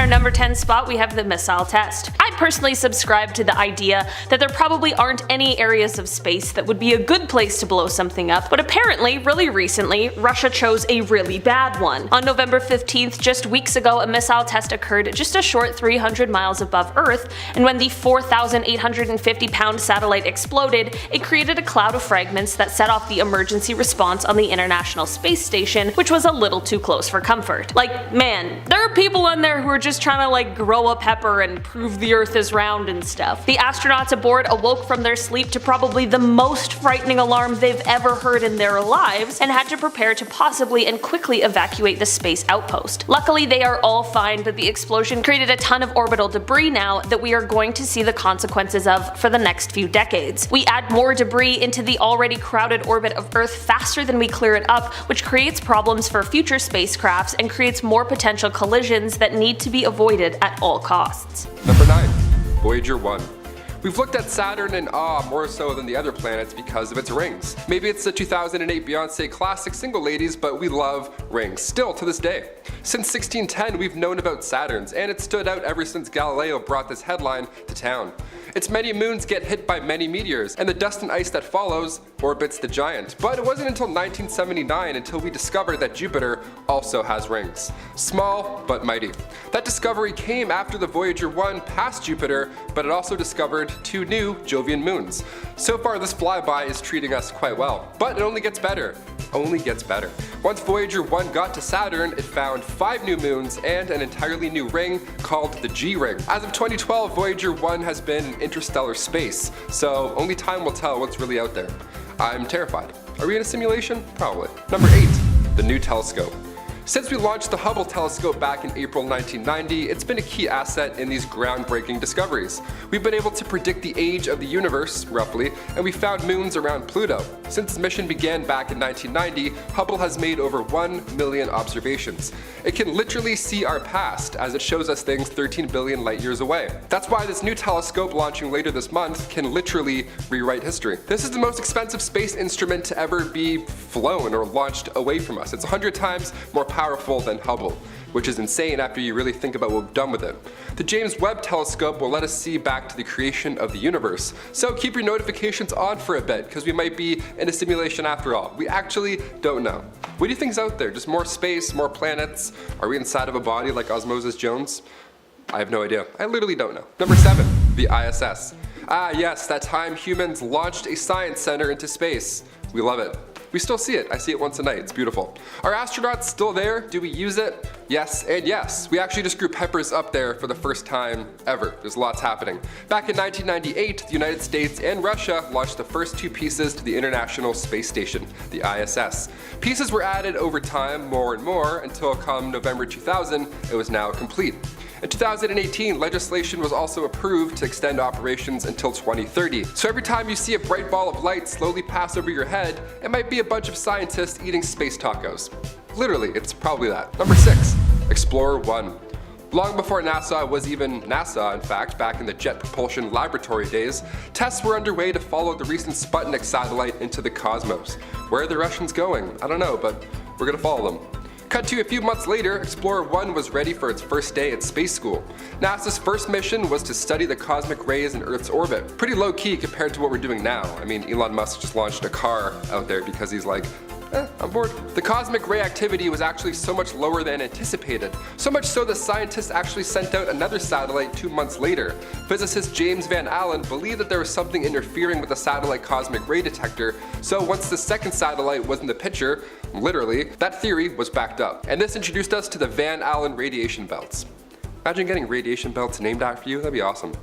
our number 10 spot, we have the missile test. I personally subscribe to the idea that there probably aren't any areas of space that would be a good place to blow something up, but apparently, really recently, Russia chose a really bad one. On November 15th, just weeks ago, a missile test occurred just a short 300 miles above Earth, and when the 4,850-pound satellite exploded, it created a cloud of fragments that set off the emergency response on the International Space Station, which was a little too close for comfort. Like, man, there are people on there who are just trying to like grow a pepper and prove the Earth is round and stuff. The astronauts aboard awoke from their sleep to probably the most frightening alarm they've ever heard in their lives, and had to prepare to possibly and quickly evacuate the space outpost. Luckily, they are all fine, but the explosion created a ton of orbital debris now that we are going to see the consequences of for the next few decades. We add more debris into the already crowded orbit of Earth faster than we clear it up, which creates problems for future spacecrafts and creates more potential collisions that need to be avoided at all costs. Number 9. Voyager 1. We've looked at Saturn in awe more so than the other planets because of its rings. Maybe it's the 2008 Beyonce classic Single Ladies, but we love rings, still to this day. Since 1610 we've known about Saturns, and it stood out ever since Galileo brought this headline to town. Its many moons get hit by many meteors, and the dust and ice that follows orbits the giant. But it wasn't until 1979 until we discovered that Jupiter also has rings. Small, but mighty. That discovery came after the Voyager 1 passed Jupiter, but it also discovered 2 new Jovian moons. So far this flyby is treating us quite well, but it only gets better. Only gets better. Once Voyager 1 got to Saturn, it found 5 new moons and an entirely new ring called the G-ring. As of 2012, Voyager 1 has been in interstellar space, so only time will tell what's really out there. I'm terrified. Are we in a simulation? Probably. Number 8. The new telescope. Since we launched the Hubble telescope back in April 1990, it's been a key asset in these groundbreaking discoveries. We've been able to predict the age of the universe, roughly, and we found moons around Pluto. Since its mission began back in 1990, Hubble has made over 1 million observations. It can literally see our past, as it shows us things 13 billion light years away. That's why this new telescope launching later this month can literally rewrite history. This is the most expensive space instrument to ever be flown or launched away from us. It's 100 times more powerful than Hubble, which is insane after you really think about what we've done with it. The James Webb telescope will let us see back to the creation of the universe, so keep your notifications on for a bit, because we might be in a simulation after all. We actually don't know. What do you think's out there? Just more space, more planets? Are we inside of a body like Osmosis Jones? I have no idea. I literally don't know. Number 7. The ISS. Ah yes, that time humans launched a science center into space. We love it. We still see it. I see it once a night. It's beautiful. Are astronauts still there? Do we use it? Yes and yes. We actually just grew peppers up there for the first time ever. There's lots happening. Back in 1998, the United States and Russia launched the first 2 pieces to the International Space Station, the ISS. Pieces were added over time, more and more, until come November 2000, it was now complete. In 2018, legislation was also approved to extend operations until 2030. So every time you see a bright ball of light slowly pass over your head, it might be a bunch of scientists eating space tacos. Literally, it's probably that. Number 6. Explorer 1. Long before NASA was even NASA, in fact, back in the Jet Propulsion Laboratory days, tests were underway to follow the recent Sputnik satellite into the cosmos. Where are the Russians going? I don't know, but we're gonna follow them. Cut to a few months later, Explorer 1 was ready for its first day at space school. NASA's first mission was to study the cosmic rays in Earth's orbit. Pretty low key compared to what we're doing now. I mean, Elon Musk just launched a car out there because he's like, I'm bored. The cosmic ray activity was actually so much lower than anticipated. So much so that scientists actually sent out another satellite 2 months later. Physicist James Van Allen believed that there was something interfering with the satellite cosmic ray detector, so once the second satellite was in the picture, literally, that theory was backed up. And this introduced us to the Van Allen radiation belts. Imagine getting radiation belts named after you, that'd be awesome.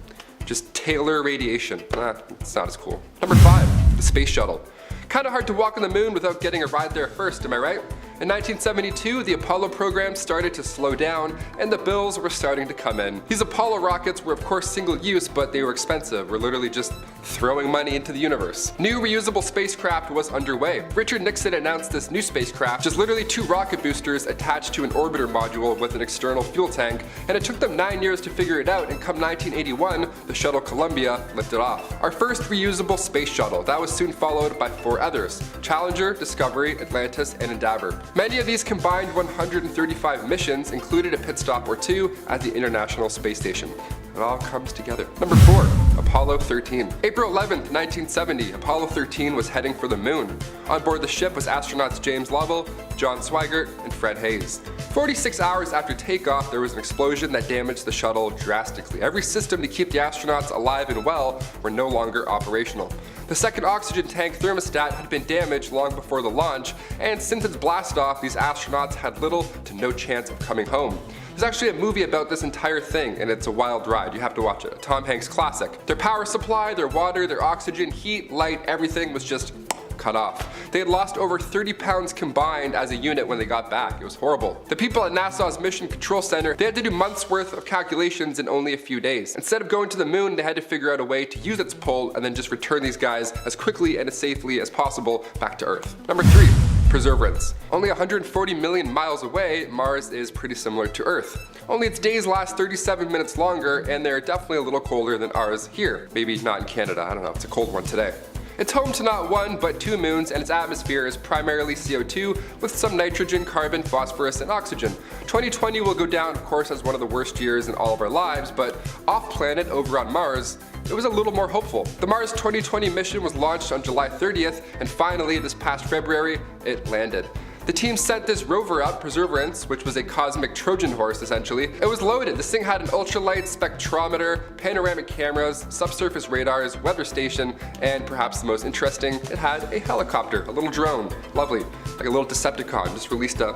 Just Taylor radiation. It's not as cool. Number 5. The Space Shuttle. Kinda hard to walk on the moon without getting a ride there first, am I right? In 1972, the Apollo program started to slow down and the bills were starting to come in. These Apollo rockets were of course single use, but they were expensive. We're literally just throwing money into the universe. New reusable spacecraft was underway. Richard Nixon announced this new spacecraft, just literally 2 rocket boosters attached to an orbiter module with an external fuel tank, and it took them 9 years to figure it out, and come 1981, the shuttle Columbia lifted off. Our first reusable space shuttle. That was soon followed by 4 others: Challenger, Discovery, Atlantis, and Endeavour. Many of these combined 135 missions included a pit stop or two at the International Space Station. It all comes together. Number 4. Apollo 13. April 11th, 1970, Apollo 13 was heading for the moon. On board the ship was astronauts James Lovell, John Swigert, and Fred Hayes. 46 hours after takeoff, there was an explosion that damaged the shuttle drastically. Every system to keep the astronauts alive and well were no longer operational. The second oxygen tank thermostat had been damaged long before the launch, and since its blast-off, these astronauts had little to no chance of coming home. There's actually a movie about this entire thing, and it's a wild ride. You have to watch it. A Tom Hanks classic. Their power supply, their water, their oxygen, heat, light, everything was just cut off. They had lost over 30 pounds combined as a unit when they got back. It was horrible. The people at NASA's Mission Control Center, they had to do months worth of calculations in only a few days. Instead of going to the moon, they had to figure out a way to use its pull and then just return these guys as quickly and as safely as possible back to Earth. Number 3. Perseverance. Only 140 million miles away, Mars is pretty similar to Earth. Only its days last 37 minutes longer, and they're definitely a little colder than ours here. Maybe not in Canada, I don't know, it's a cold one today. It's home to not one, but two moons, and its atmosphere is primarily CO2 with some nitrogen, carbon, phosphorus, and oxygen. 2020 will go down, of course, as one of the worst years in all of our lives, but off-planet over on Mars, it was a little more hopeful. The Mars 2020 mission was launched on July 30th, and finally, this past February, it landed. The team sent this rover up, Perseverance, which was a cosmic Trojan horse essentially. It was loaded. This thing had an ultralight spectrometer, panoramic cameras, subsurface radars, weather station, and perhaps the most interesting, it had a helicopter, a little drone. Lovely. Like a little Decepticon, just released a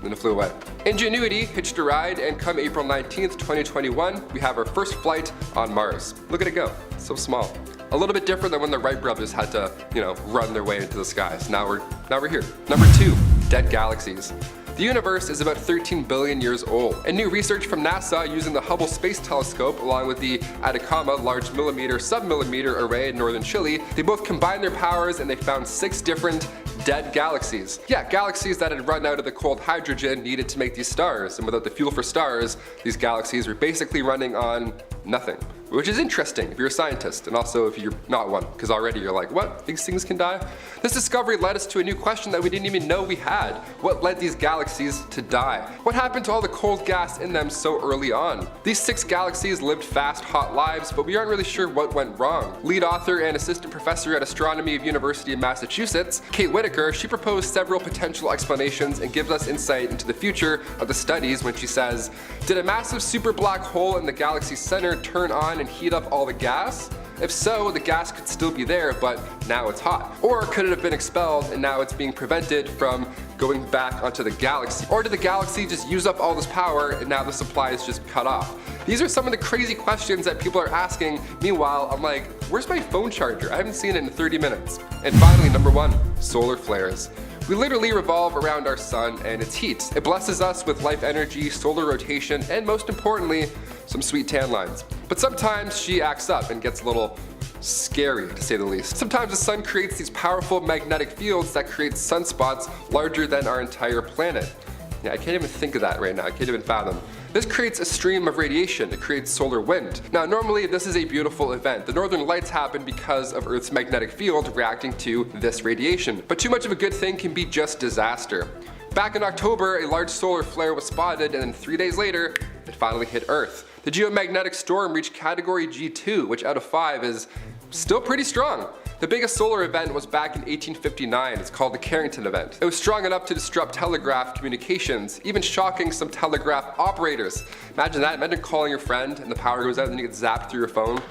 then it flew away. Ingenuity hitched a ride, and come April 19th, 2021, we have our first flight on Mars. Look at it go. So small. A little bit different than when the Wright brothers had to, run their way into the skies. Now we're here. Number 2, dead galaxies. The universe is about 13 billion years old, and new research from NASA using the Hubble Space Telescope along with the Atacama Large Millimeter Submillimeter Array in northern Chile, they both combined their powers and they found 6 different dead galaxies. Yeah, galaxies that had run out of the cold hydrogen needed to make these stars, and without the fuel for stars, these galaxies were basically running on nothing. Which is interesting if you're a scientist, and also if you're not one, because already you're like, what? These things can die? This discovery led us to a new question that we didn't even know we had. What led these galaxies to die? What happened to all the cold gas in them so early on? These 6 galaxies lived fast, hot lives, but we aren't really sure what went wrong. Lead author and assistant professor at astronomy of University of Massachusetts, Kate Whitaker, she proposed several potential explanations and gives us insight into the future of the studies when she says, did a massive super black hole in the galaxy's center turn on and heat up all the gas? If so, the gas could still be there, but now it's hot. Or could it have been expelled and now it's being prevented from going back onto the galaxy? Or did the galaxy just use up all this power and now the supply is just cut off? These are some of the crazy questions that people are asking. Meanwhile, I'm like, where's my phone charger? I haven't seen it in 30 minutes. And finally, number 1, solar flares. We literally revolve around our sun and its heat. It blesses us with life energy, solar rotation, and most importantly, some sweet tan lines. But sometimes she acts up and gets a little scary, to say the least. Sometimes the sun creates these powerful magnetic fields that create sunspots larger than our entire planet. Yeah, I can't even think of that right now. I can't even fathom. This creates a stream of radiation. It creates solar wind. Now, normally this is a beautiful event. The northern lights happen because of Earth's magnetic field reacting to this radiation. But too much of a good thing can be just disaster. Back in October, a large solar flare was spotted, and then 3 days later, it finally hit Earth. The geomagnetic storm reached category G2, which out of 5 is still pretty strong. The biggest solar event was back in 1859. It's called the Carrington event. It was strong enough to disrupt telegraph communications, even shocking some telegraph operators. Imagine that. Imagine calling your friend and the power goes out and then you get zapped through your phone.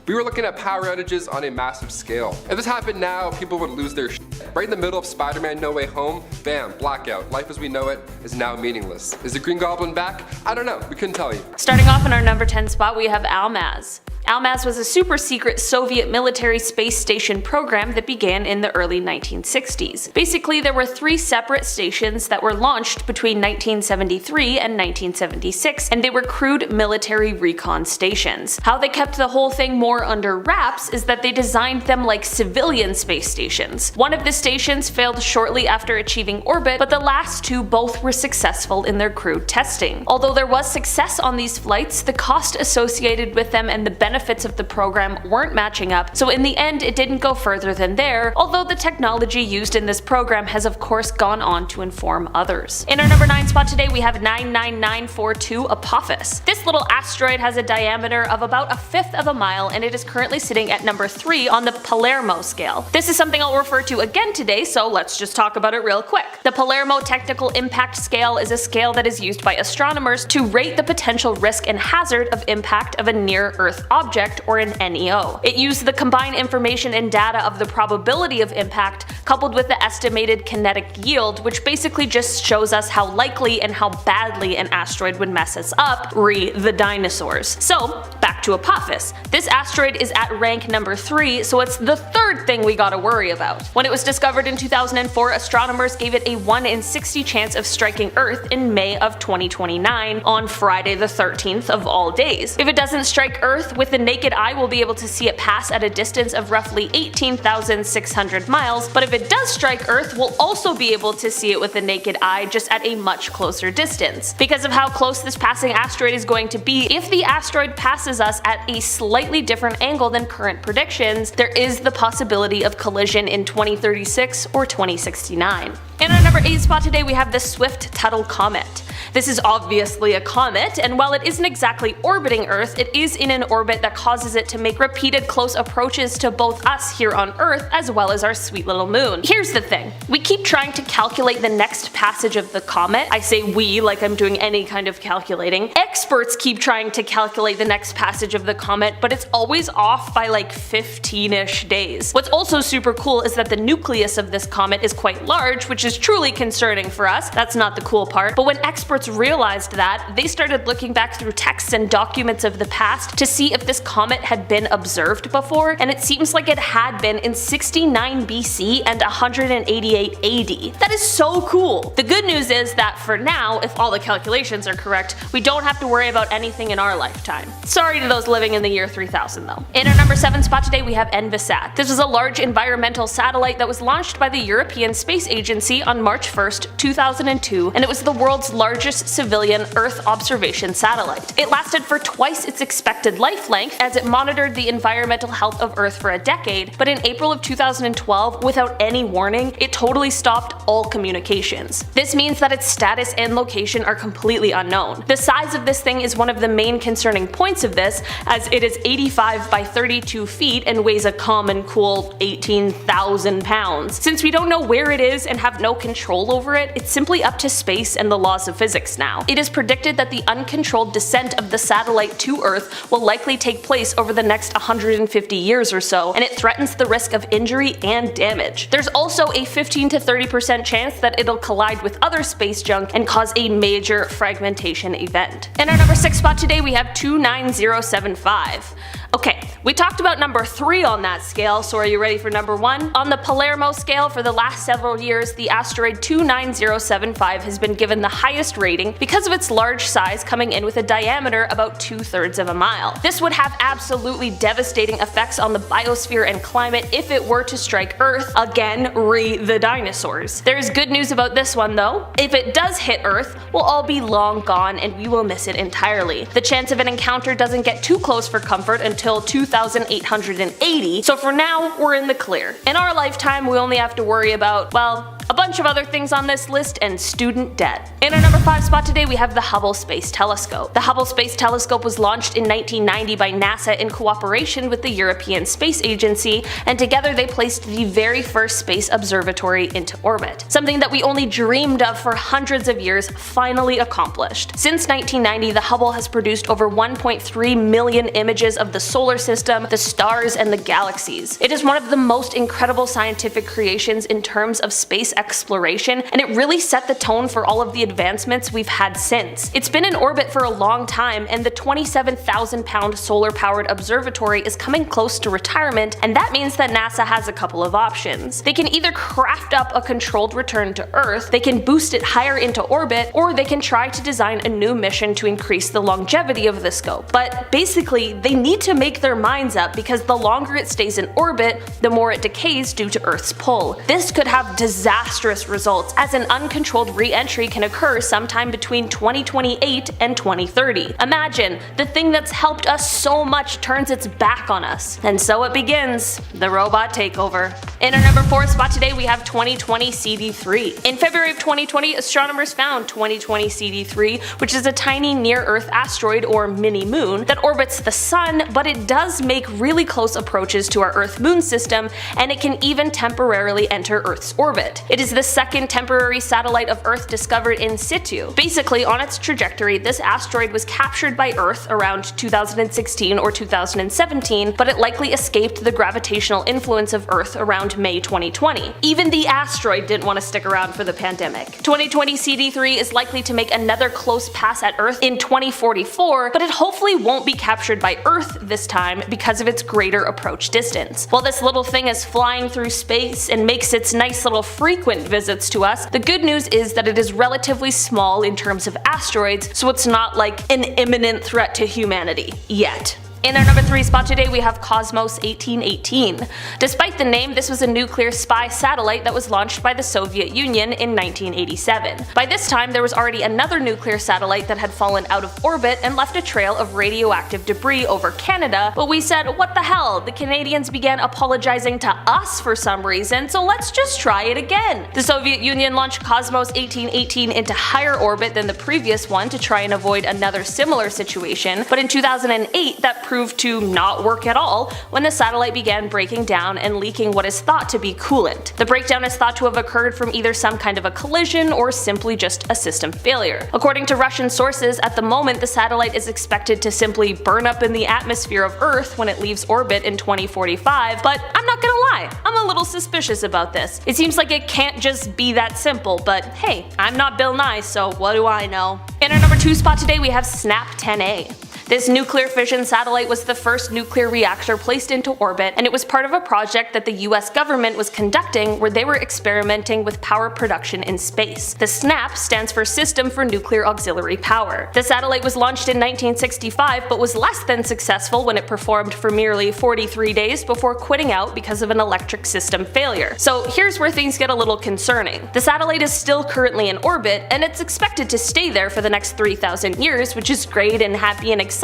We were looking at power outages on a massive scale. If this happened now, people would lose their shit. Right in the middle of Spider-Man No Way Home, bam, blackout. Life as we know it is now meaningless. Is the Green Goblin back? I don't know, we couldn't tell you. Starting off in our number 10 spot, we have ALMAS. ALMAS was a super secret Soviet military space station program that began in the early 1960s. Basically, there were 3 separate stations that were launched between 1973 and 1976, and they were crewed military recon stations. How they kept the whole thing more under wraps is that they designed them like civilian space stations. One of the stations failed shortly after achieving orbit, but the last 2 both were successful in their crew testing. Although there was success on these flights, the cost associated with them and the benefits benefits of the program weren't matching up, so in the end it didn't go further than there, although the technology used in this program has of course gone on to inform others. In our number 9 spot today we have 99942 APOPHIS. This little asteroid has a diameter of about 1/5 of a mile and it is currently sitting at number 3 on the Palermo scale. This is something I'll refer to again today, so let's just talk about it real quick. The Palermo Technical Impact Scale is a scale that is used by astronomers to rate the potential risk and hazard of impact of a near-Earth object, or an NEO. It used the combined information and data of the probability of impact coupled with the estimated kinetic yield, which basically just shows us how likely and how badly an asteroid would mess us up, re the dinosaurs. So, back to Apophis. This asteroid is at rank number 3, so it's the third thing we gotta worry about. When it was discovered in 2004, astronomers gave it a 1 in 60 chance of striking Earth in May of 2029 on Friday the 13th of all days. If it doesn't strike Earth, with the naked eye we'll be able to see it pass at a distance of roughly 18,600 miles, but if it does strike Earth, we'll also be able to see it with the naked eye, just at a much closer distance. Because of how close this passing asteroid is going to be, if the asteroid passes us at a slightly different angle than current predictions, there is the possibility of collision in 2036 or 2069. In our number 8 spot today we have the SWIFT-TUTTLE comet. This is obviously a comet, and while it isn't exactly orbiting Earth, it is in an orbit that causes it to make repeated close approaches to both us here on Earth as well as our sweet little moon. Here's the thing, we keep trying to calculate the next passage of the comet. I say we like I'm doing any kind of calculating. Experts keep trying to calculate the next passage of the comet, but it's always off by like 15-ish days. What's also super cool is that the nucleus of this comet is quite large, which is truly concerning for us. That's not the cool part, but when experts realized that, they started looking back through texts and documents of the past to see if this comet had been observed before, and it seems like it had been in 69 BC and 188 AD. That is so cool! The good news is that for now, if all the calculations are correct, we don't have to worry about anything in our lifetime. Sorry to those living in the year 3000 though. In our number 7 spot today we have ENVISAT. This is a large environmental satellite that was launched by the European Space Agency on March 1st, 2002, and it was the world's largest civilian Earth observation satellite. It lasted for twice its expected life length as it monitored the environmental health of Earth for a decade, but in April of 2012, without any warning, it totally stopped all communications. This means that its status and location are completely unknown. The size of this thing is one of the main concerning points of this, as it is 85 by 32 feet and weighs a common cool 18,000 pounds. Since we don't know where it is and have no control over it, it's simply up to space and the laws of physics now. It is predicted that the uncontrolled descent of the satellite to Earth will likely take place over the next 150 years or so, and it threatens the risk of injury and damage. There's also a 15 to 30% chance that it'll collide with other space junk and cause a major fragmentation event. In our number 6 spot today we have 29075. Okay, we talked about number 3 on that scale, so are you ready for number 1? On the Palermo scale, for the last several years, the asteroid 29075 has been given the highest rating because of its large size, coming in with a diameter about 2/3 of a mile. This would have absolutely devastating effects on the biosphere and climate if it were to strike Earth, again, re the dinosaurs. There is good news about this one though. If it does hit Earth, we'll all be long gone and we will miss it entirely. The chance of an encounter doesn't get too close for comfort until 2880, so for now, we're in the clear. In our lifetime, we only have to worry about, well, a bunch of other things on this list and student debt. In our number 5 spot today we have the Hubble Space Telescope. The Hubble Space Telescope was launched in 1990 by NASA in cooperation with the European Space Agency, and together they placed the very first space observatory into orbit. Something that we only dreamed of for hundreds of years finally accomplished. Since 1990, the Hubble has produced over 1.3 million images of the solar system, the stars, and the galaxies. It is one of the most incredible scientific creations in terms of space exploration, and it really set the tone for all of the advancements we've had since. It's been in orbit for a long time, and the 27,000-pound solar-powered observatory is coming close to retirement, and that means that NASA has a couple of options. They can either craft up a controlled return to Earth, they can boost it higher into orbit, or they can try to design a new mission to increase the longevity of the scope. But basically, they need to make their minds up, because the longer it stays in orbit, the more it decays due to Earth's pull. This could have disastrous disastrous results, as an uncontrolled re-entry can occur sometime between 2028 and 2030. Imagine, the thing that's helped us so much turns its back on us. And so it begins, the robot takeover. In our number 4 spot today, we have 2020 CD3. In February of 2020, astronomers found 2020 CD3, which is a tiny near-Earth asteroid or mini-moon that orbits the Sun, but it does make really close approaches to our Earth-Moon system, and it can even temporarily enter Earth's orbit. It is the second temporary satellite of Earth discovered in situ. Basically, on its trajectory, this asteroid was captured by Earth around 2016 or 2017, but it likely escaped the gravitational influence of Earth around May 2020. Even the asteroid didn't want to stick around for the pandemic. 2020 CD3 is likely to make another close pass at Earth in 2044, but it hopefully won't be captured by Earth this time because of its greater approach distance. While this little thing is flying through space and makes its nice little frequent visits to us, the good news is that it is relatively small in terms of asteroids, so it's not like an imminent threat to humanity yet. In our number 3 spot today, we have COSMOS 1818. Despite the name, this was a nuclear spy satellite that was launched by the Soviet Union in 1987. By this time, there was already another nuclear satellite that had fallen out of orbit and left a trail of radioactive debris over Canada, but we said, what the hell, the Canadians began apologizing to us for some reason, so let's just try it again. The Soviet Union launched COSMOS 1818 into higher orbit than the previous one to try and avoid another similar situation, but in 2008, that proved to not work at all when the satellite began breaking down and leaking what is thought to be coolant. The breakdown is thought to have occurred from either some kind of a collision or simply just a system failure. According to Russian sources, at the moment the satellite is expected to simply burn up in the atmosphere of Earth when it leaves orbit in 2045, but I'm not gonna lie, I'm a little suspicious about this. It seems like it can't just be that simple, but hey, I'm not Bill Nye, so what do I know? In our number 2 spot today, we have SNAP 10A. This nuclear fission satellite was the first nuclear reactor placed into orbit, and it was part of a project that the US government was conducting where they were experimenting with power production in space. The SNAP stands for System for Nuclear Auxiliary Power. The satellite was launched in 1965 but was less than successful when it performed for merely 43 days before quitting out because of an electric system failure. So here's where things get a little concerning. The satellite is still currently in orbit, and it's expected to stay there for the next 3,000 years, which is great and happy and exciting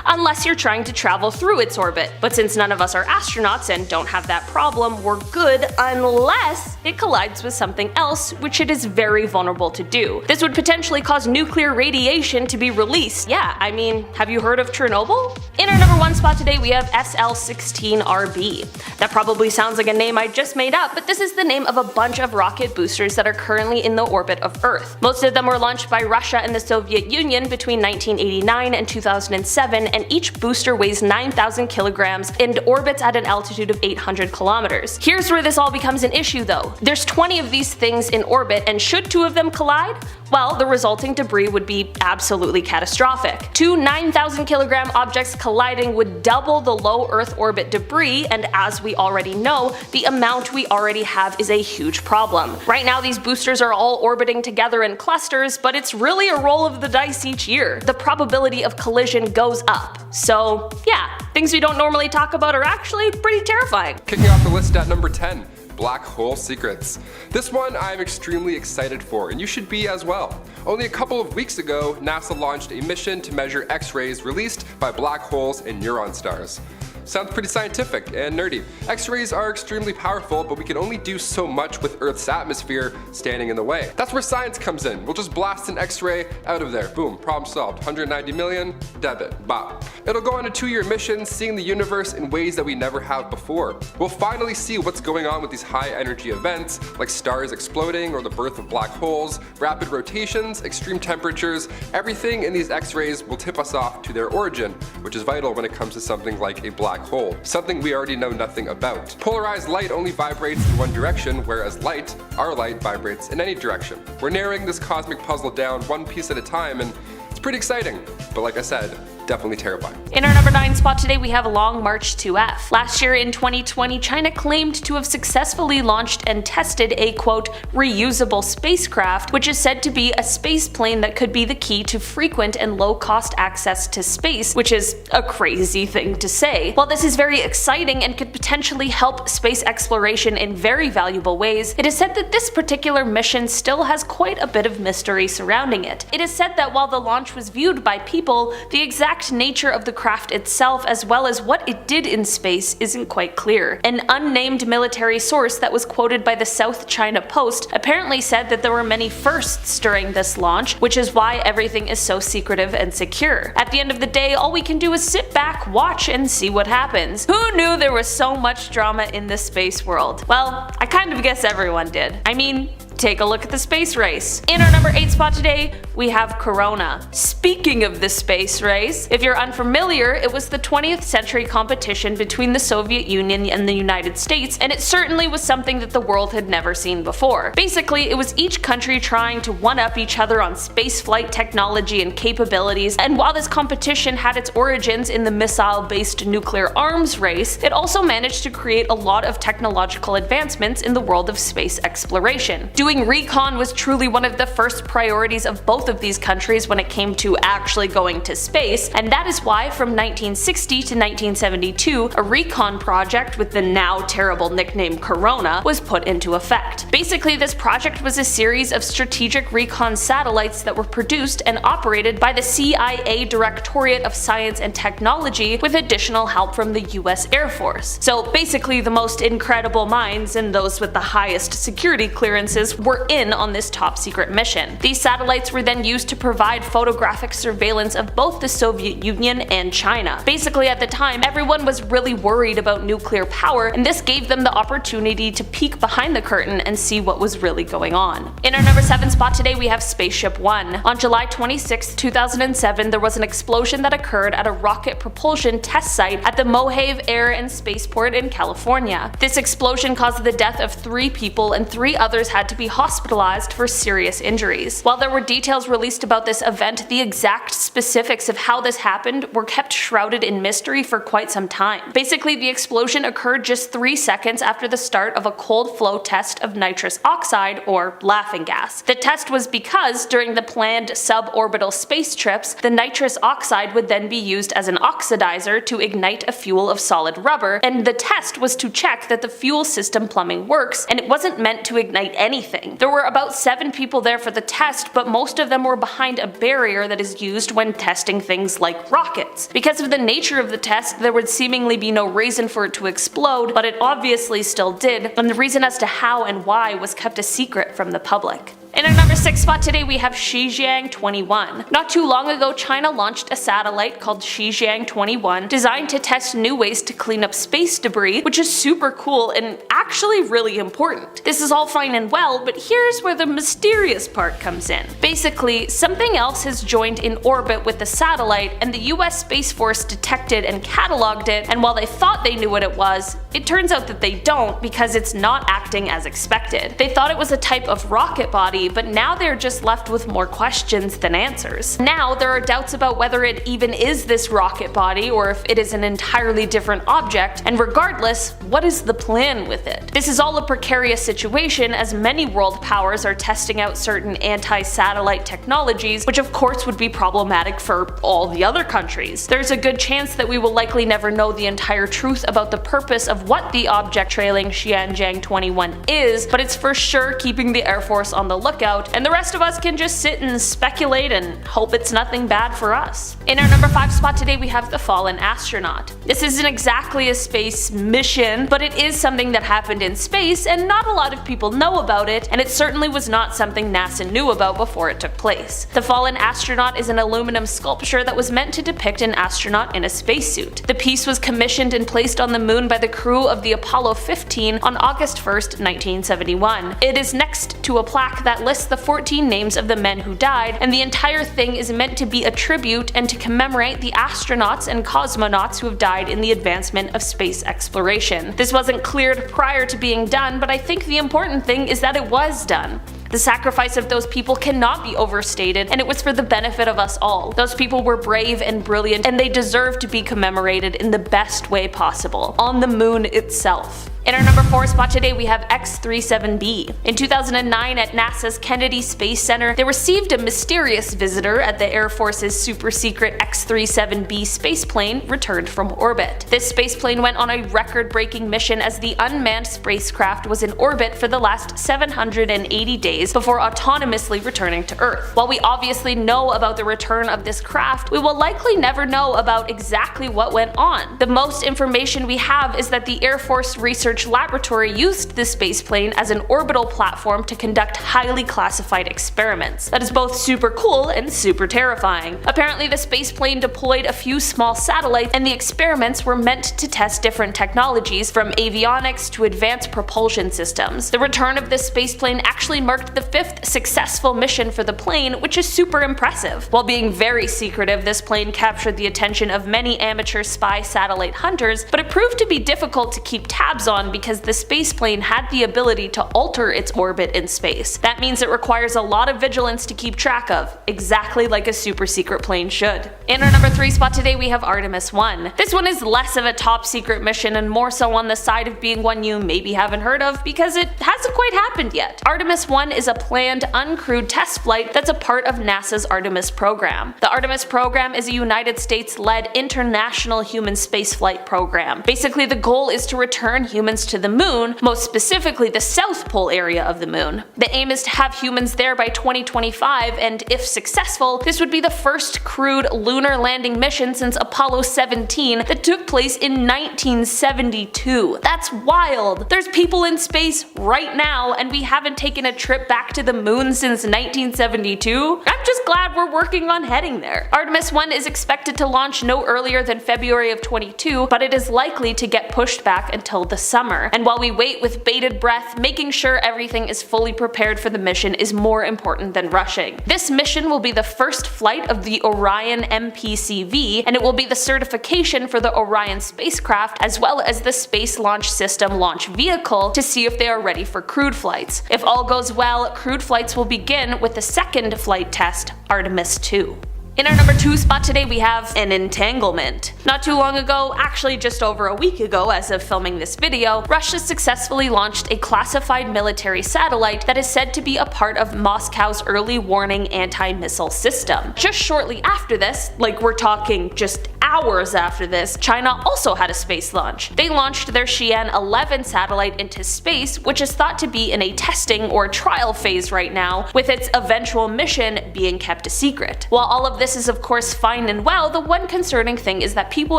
unless you're trying to travel through its orbit. But since none of us are astronauts and don't have that problem, we're good unless it collides with something else, which it is very vulnerable to do. This would potentially cause nuclear radiation to be released. Yeah, I mean, have you heard of Chernobyl? In our number 1 spot today, we have SL-16RB. That probably sounds like a name I just made up, but this is the name of a bunch of rocket boosters that are currently in the orbit of Earth. Most of them were launched by Russia and the Soviet Union between 1989 and 2007, and each booster weighs 9,000 kilograms and orbits at an altitude of 800 kilometers. Here's where this all becomes an issue though. There's 20 of these things in orbit, and should 2 of them collide, well, the resulting debris would be absolutely catastrophic. 2 9,000 kilogram objects colliding would double the low Earth orbit debris, and as we already know, the amount we already have is a huge problem. Right now these boosters are all orbiting together in clusters, but it's really a roll of the dice each year. The probability of collision goes up. So yeah, things we don't normally talk about are actually pretty terrifying. Kicking off the list at number 10. Black hole secrets. This one I'm extremely excited for, and you should be as well. Only a couple of weeks ago, NASA launched a mission to measure X-rays released by black holes and neutron stars. Sounds pretty scientific and nerdy. X-rays are extremely powerful, but we can only do so much with Earth's atmosphere standing in the way. That's where science comes in. We'll just blast an X-ray out of there. Boom, problem solved. 190 million, debit, bop. It'll go on a 2-year mission, seeing the universe in ways that we never have before. We'll finally see what's going on with these high energy events, like stars exploding or the birth of black holes, rapid rotations, extreme temperatures. Everything in these X-rays will tip us off to their origin, which is vital when it comes to something like a black hole, something we already know nothing about. Polarized light only vibrates in one direction, whereas light, our light, vibrates in any direction. We're narrowing this cosmic puzzle down one piece at a time, and it's pretty exciting. But like I said, definitely terrifying. In our number 9 spot today we have Long March 2F. Last year in 2020, China claimed to have successfully launched and tested a quote reusable spacecraft, which is said to be a space plane that could be the key to frequent and low-cost access to space, which is a crazy thing to say. While this is very exciting and could potentially help space exploration in very valuable ways, it is said that this particular mission still has quite a bit of mystery surrounding it. It is said that while the launch was viewed by people, the exact nature of the craft itself as well as what it did in space isn't quite clear. An unnamed military source that was quoted by the South China Post apparently said that there were many firsts during this launch, which is why everything is so secretive and secure. At the end of the day, all we can do is sit back, watch, and see what happens. Who knew there was so much drama in the space world? Well, I kind of guess everyone did. I mean, take a look at the space race. In our number 8 spot today, we have Corona. Speaking of the space race, if you're unfamiliar, it was the 20th century competition between the Soviet Union and the United States, and it certainly was something that the world had never seen before. Basically, it was each country trying to one-up each other on spaceflight technology and capabilities, and while this competition had its origins in the missile-based nuclear arms race, it also managed to create a lot of technological advancements in the world of space exploration. Doing recon was truly one of the first priorities of both of these countries when it came to actually going to space, and that is why from 1960 to 1972, a recon project with the now terrible nickname Corona was put into effect. Basically, this project was a series of strategic recon satellites that were produced and operated by the CIA Directorate of Science and Technology with additional help from the US Air Force. So basically, the most incredible minds and those with the highest security clearances were in on this top secret mission. These satellites were then used to provide photographic surveillance of both the Soviet Union and China. Basically, at the time, everyone was really worried about nuclear power, and this gave them the opportunity to peek behind the curtain and see what was really going on. In our number 7 spot today, we have Spaceship One. On July 26, 2007, there was an explosion that occurred at a rocket propulsion test site at the Mojave Air and Spaceport in California. This explosion caused the death of 3 people and 3 others had to be hospitalized for serious injuries. While there were details released about this event, the exact specifics of how this happened were kept shrouded in mystery for quite some time. Basically, the explosion occurred just 3 seconds after the start of a cold flow test of nitrous oxide, or laughing gas. The test was because, during the planned suborbital space trips, the nitrous oxide would then be used as an oxidizer to ignite a fuel of solid rubber, and the test was to check that the fuel system plumbing works, and it wasn't meant to ignite anything. There were about 7 people there for the test, but most of them were behind a barrier that is used when testing things like rockets. Because of the nature of the test, there would seemingly be no reason for it to explode, but it obviously still did, and the reason as to how and why was kept a secret from the public. In our number 6 spot today, we have Xizhang-21. Not too long ago, China launched a satellite called Xizhang-21 designed to test new ways to clean up space debris, which is super cool and actually really important. This is all fine and well, but here's where the mysterious part comes in. Basically, something else has joined in orbit with the satellite, and the US Space Force detected and cataloged it, and while they thought they knew what it was, it turns out that they don't because it's not acting as expected. They thought it was a type of rocket body, but now they're just left with more questions than answers. Now there are doubts about whether it even is this rocket body or if it is an entirely different object, and regardless, what is the plan with it? This is all a precarious situation as many world powers are testing out certain anti-satellite technologies, which of course would be problematic for all the other countries. There's a good chance that we will likely never know the entire truth about the purpose of what the object trailing Xizhang-21 is, but it's for sure keeping the Air Force on the lookout, and the rest of us can just sit and speculate and hope it's nothing bad for us. In our number 5 spot today, we have the fallen astronaut. This isn't exactly a space mission, but it is something that happened in space, and not a lot of people know about it, and it certainly was not something NASA knew about before it took place. The fallen astronaut is an aluminum sculpture that was meant to depict an astronaut in a spacesuit. The piece was commissioned and placed on the moon by the crew of the Apollo 15 on August 1st, 1971. It is next to a plaque that lists the 14 names of the men who died, and the entire thing is meant to be a tribute and to commemorate the astronauts and cosmonauts who have died in the advancement of space exploration. This wasn't cleared prior to being done, but I think the important thing is that it was done. The sacrifice of those people cannot be overstated, and it was for the benefit of us all. Those people were brave and brilliant, and they deserve to be commemorated in the best way possible, on the moon itself. In our number 4 spot today, we have X-37B. In 2009, at NASA's Kennedy Space Center, they received a mysterious visitor at the Air Force's super-secret X-37B spaceplane returned from orbit. This spaceplane went on a record-breaking mission as the unmanned spacecraft was in orbit for the last 780 days before autonomously returning to Earth. While we obviously know about the return of this craft, we will likely never know about exactly what went on. The most information we have is that the Air Force Research Laboratory used the spaceplane as an orbital platform to conduct highly classified experiments. That is both super cool and super terrifying. Apparently the spaceplane deployed a few small satellites, and the experiments were meant to test different technologies from avionics to advanced propulsion systems. The return of this spaceplane actually marked the 5th successful mission for the plane, which is super impressive. While being very secretive, this plane captured the attention of many amateur spy satellite hunters, but it proved to be difficult to keep tabs on because the spaceplane had the ability to alter its orbit in space. That means it requires a lot of vigilance to keep track of, exactly like a super secret plane should. In our number 3 spot today, we have Artemis 1. This one is less of a top secret mission and more so on the side of being one you maybe haven't heard of because it hasn't quite happened yet. Artemis 1 is a planned uncrewed test flight that's a part of NASA's Artemis program. The Artemis program is a United States-led international human spaceflight program. Basically, the goal is to return humans to the moon, most specifically the South Pole area of the moon. The aim is to have humans there by 2025, and if successful, this would be the first crewed lunar landing mission since Apollo 17 that took place in 1972. That's wild! There's people in space right now, and we haven't taken a trip back to the moon since 1972? I'm just glad we're working on heading there. Artemis 1 is expected to launch no earlier than February of 22, but it is likely to get pushed back until the summer. And while we wait with bated breath, making sure everything is fully prepared for the mission is more important than rushing. This mission will be the first flight of the Orion MPCV, and it will be the certification for the Orion spacecraft as well as the Space Launch System launch vehicle to see if they are ready for crewed flights. If all goes well, crewed flights will begin with the second flight test, Artemis 2. In our number 2 spot today, we have an entanglement. Not too long ago, actually just over a week ago as of filming this video, Russia successfully launched a classified military satellite that is said to be a part of Moscow's early warning anti-missile system. Just shortly after this, like we're talking just hours after this, China also had a space launch. They launched their Xi'an-11 satellite into space, which is thought to be in a testing or trial phase right now, with its eventual mission being kept a secret. While all of this is of course fine and well, the one concerning thing is that people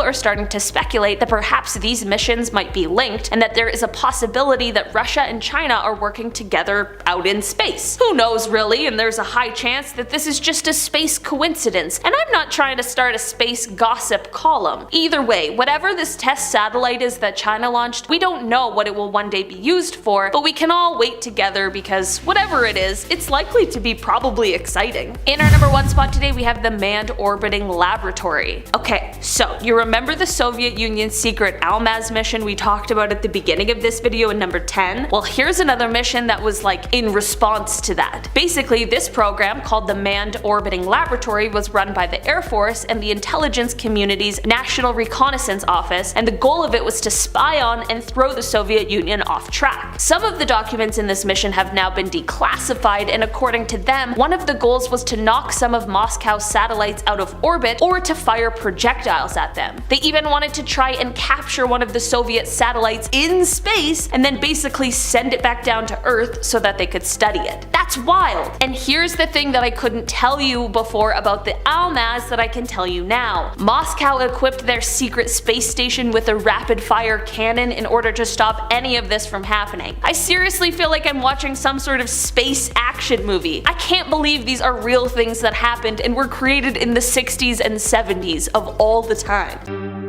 are starting to speculate that perhaps these missions might be linked, and that there is a possibility that Russia and China are working together out in space. Who knows really, and there's a high chance that this is just a space coincidence, and I'm not trying to start a space gossip column. Either way, whatever this test satellite is that China launched, we don't know what it will one day be used for, but we can all wait together because whatever it is, it's likely to be probably exciting. In our number 1 spot today, we have the Manned Orbiting Laboratory. Okay, so you remember the Soviet Union's secret Almaz mission we talked about at the beginning of this video in number 10? Well, here's another mission that was like in response to that. Basically, this program called the Manned Orbiting Laboratory was run by the Air Force and the intelligence community's National Reconnaissance Office, and the goal of it was to spy on and throw the Soviet Union off track. Some of the documents in this mission have now been declassified, and according to them, one of the goals was to knock some of Moscow's satellites out of orbit or to fire projectiles at them. They even wanted to try and capture one of the Soviet satellites in space and then basically send it back down to Earth so that they could study it. That's wild! And here's the thing that I couldn't tell you before about the Almaz that I can tell you now. Moscow equipped their secret space station with a rapid-fire cannon in order to stop any of this from happening. I seriously feel like I'm watching some sort of space action movie. I can't believe these are real things that happened and were created in the 60s and 70s of all the time.